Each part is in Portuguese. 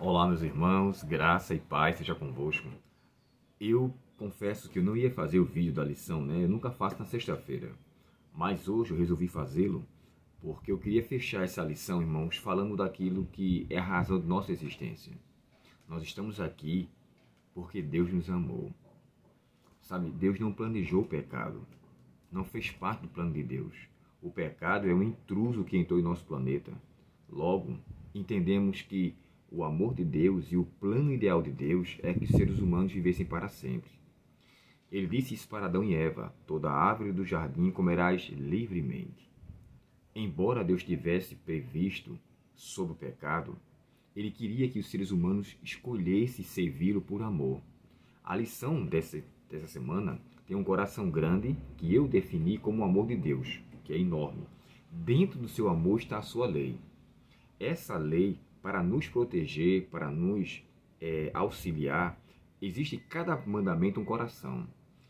Olá, meus irmãos, graça e paz seja convosco. Eu confesso que eu não ia fazer o vídeo da lição, né? Eu nunca faço na sexta-feira, mas hoje eu resolvi fazê-lo porque eu queria fechar essa lição, irmãos, falando daquilo que é a razão de nossa existência. Nós estamos aqui porque Deus nos amou. Sabe, Deus não planejou o pecado, não fez parte do plano de Deus. O pecado é um intruso que entrou em nosso planeta. Logo, entendemos que o amor de Deus e o plano ideal de Deus é que os seres humanos vivessem para sempre. Ele disse isso para Adão e Eva: toda árvore do jardim comerás livremente. Embora Deus tivesse previsto sobre o pecado, ele queria que os seres humanos escolhessem servi-lo por amor. A lição dessa semana tem um coração grande que eu defini como o amor de Deus, que é enorme. Dentro do seu amor está a sua lei. Essa lei, para nos proteger, para nos auxiliar, existe em cada mandamento um coração.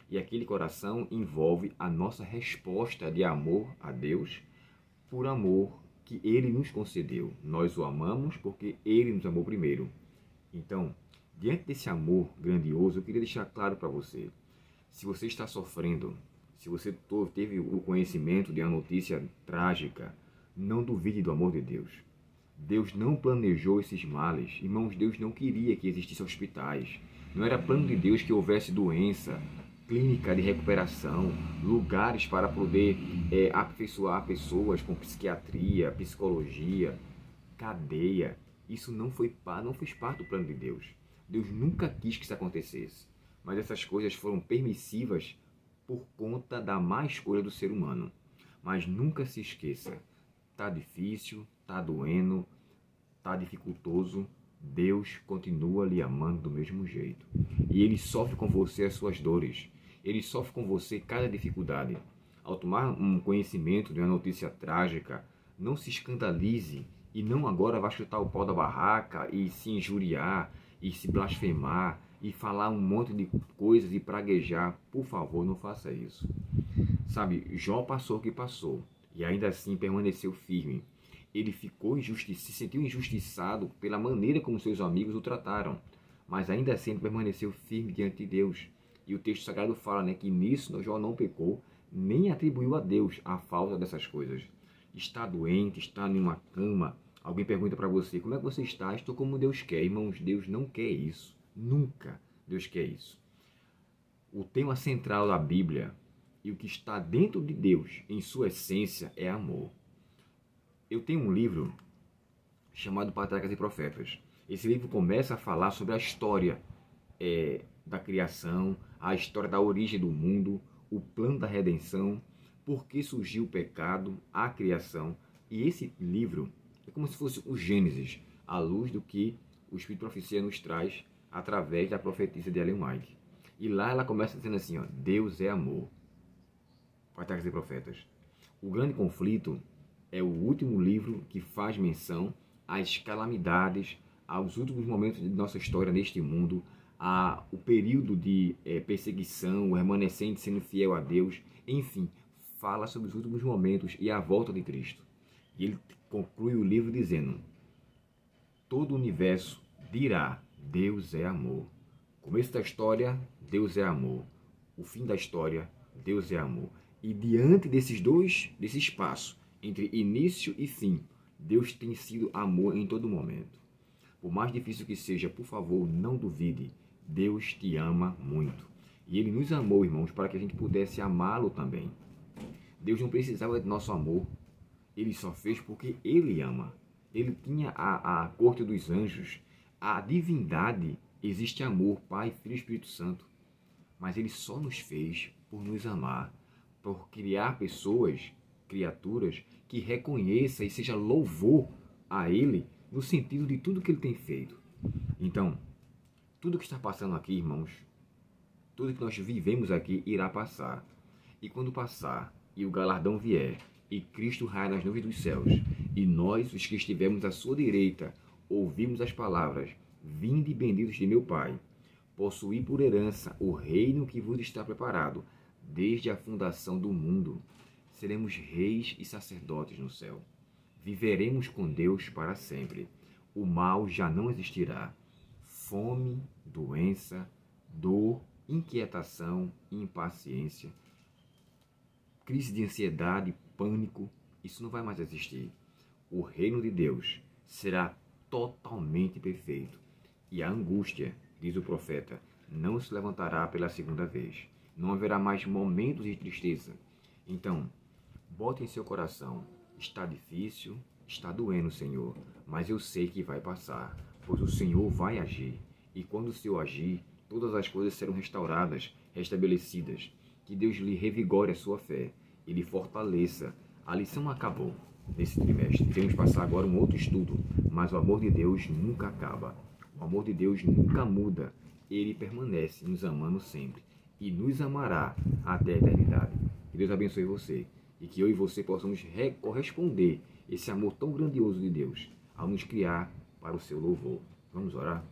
E aquele coração envolve a nossa resposta de amor a Deus por amor que Ele nos concedeu. Nós o amamos porque Ele nos amou primeiro. Então, diante desse amor grandioso, eu queria deixar claro para você: se você está sofrendo, se você teve o conhecimento de uma notícia trágica, não duvide do amor de Deus. Deus não planejou esses males. Irmãos, Deus não queria que existissem hospitais. Não era plano de Deus que houvesse doença, clínica de recuperação, lugares para poder aperfeiçoar pessoas com psiquiatria, psicologia, cadeia. Isso não fez parte do plano de Deus. Deus nunca quis que isso acontecesse. Mas essas coisas foram permissivas por conta da má escolha do ser humano. Mas nunca se esqueça: tá difícil, tá doendo, tá dificultoso, Deus continua lhe amando do mesmo jeito. E Ele sofre com você as suas dores. Ele sofre com você cada dificuldade. Ao tomar um conhecimento de uma notícia trágica, não se escandalize e não agora vá chutar o pau da barraca e se injuriar e se blasfemar e falar um monte de coisas e praguejar. Por favor, não faça isso. Sabe, Jó passou o que passou e ainda assim permaneceu firme. Ele se sentiu injustiçado pela maneira como seus amigos o trataram, mas ainda assim ele permaneceu firme diante de Deus. E o texto sagrado fala, que nisso Jó não pecou, nem atribuiu a Deus a falta dessas coisas. Está doente, está em uma cama, alguém pergunta para você: como é que você está? Estou como Deus quer. Irmãos, Deus não quer isso. Nunca Deus quer isso. O tema central da Bíblia e o que está dentro de Deus, em sua essência, é amor. Eu tenho um livro chamado Patriarcas e Profetas. Esse livro começa a falar sobre a história da criação, a história da origem do mundo, o plano da redenção, por que surgiu o pecado, a criação. E esse livro é como se fosse o Gênesis, à luz do que o Espírito de Profecia nos traz através da profetisa de Ellen White. E lá ela começa dizendo assim: Deus é amor. Patriarcas e Profetas. O Grande Conflito é o último livro que faz menção às calamidades, aos últimos momentos de nossa história neste mundo, o período de perseguição, o remanescente sendo fiel a Deus, enfim, fala sobre os últimos momentos e a volta de Cristo. E ele conclui o livro dizendo: todo o universo dirá: Deus é amor. Começo da história, Deus é amor. O fim da história, Deus é amor. E diante desse espaço entre início e fim, Deus tem sido amor em todo momento. Por mais difícil que seja, por favor, não duvide. Deus te ama muito. E Ele nos amou, irmãos, para que a gente pudesse amá-lo também. Deus não precisava de nosso amor. Ele só fez porque Ele ama. Ele tinha a corte dos anjos. A divindade, existe amor, Pai, Filho e Espírito Santo. Mas Ele só nos fez por nos amar, por criar criaturas que reconheça e seja louvor a Ele no sentido de tudo que Ele tem feito. Então, tudo que está passando aqui, irmãos, tudo que nós vivemos aqui irá passar. E quando passar e o galardão vier e Cristo raia nas nuvens dos céus e nós, os que estivermos à sua direita, ouvimos as palavras: vinde benditos de meu Pai, possuí por herança o reino que vos está preparado desde a fundação do mundo. Seremos reis e sacerdotes no céu. Viveremos com Deus para sempre. o mal já não existirá. Fome, doença, dor, inquietação, impaciência, crise de ansiedade, pânico, isso não vai mais existir. O reino de Deus será totalmente perfeito. E a angústia, diz o profeta, não se levantará pela segunda vez. Não haverá mais momentos de tristeza. Então, bote em seu coração, está difícil, está doendo, Senhor, mas eu sei que vai passar, pois o Senhor vai agir. E quando o Senhor agir, todas as coisas serão restauradas, restabelecidas. Que Deus lhe revigore a sua fé e lhe fortaleça. A lição acabou nesse trimestre. Iremos passar agora um outro estudo, mas o amor de Deus nunca acaba. O amor de Deus nunca muda. Ele permanece nos amando sempre e nos amará até a eternidade. Que Deus abençoe você e que eu e você possamos corresponder esse amor tão grandioso de Deus ao nos criar para o seu louvor. Vamos orar?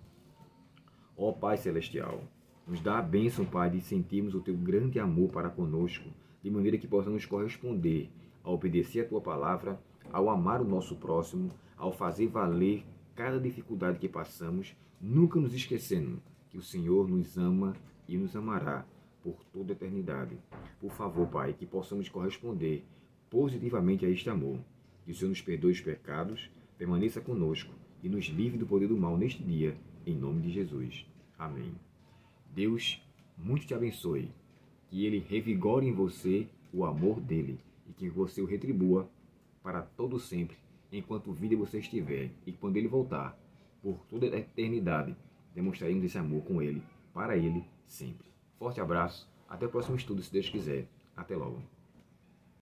Ó Pai Celestial, nos dá a bênção, Pai, de sentirmos o Teu grande amor para conosco, de maneira que possamos corresponder ao obedecer a Tua palavra, ao amar o nosso próximo, ao fazer valer cada dificuldade que passamos, nunca nos esquecendo que o Senhor nos ama e nos amará por toda a eternidade. Por favor, Pai, que possamos corresponder positivamente a este amor. Que o Senhor nos perdoe os pecados, permaneça conosco e nos livre do poder do mal neste dia, em nome de Jesus. Amém. Deus muito te abençoe, que Ele revigore em você o amor dEle e que você o retribua para todo sempre, enquanto vida você estiver, e quando Ele voltar, por toda a eternidade, demonstraremos esse amor com Ele, para Ele, sempre. Forte abraço, até o próximo estudo, se Deus quiser. Até logo.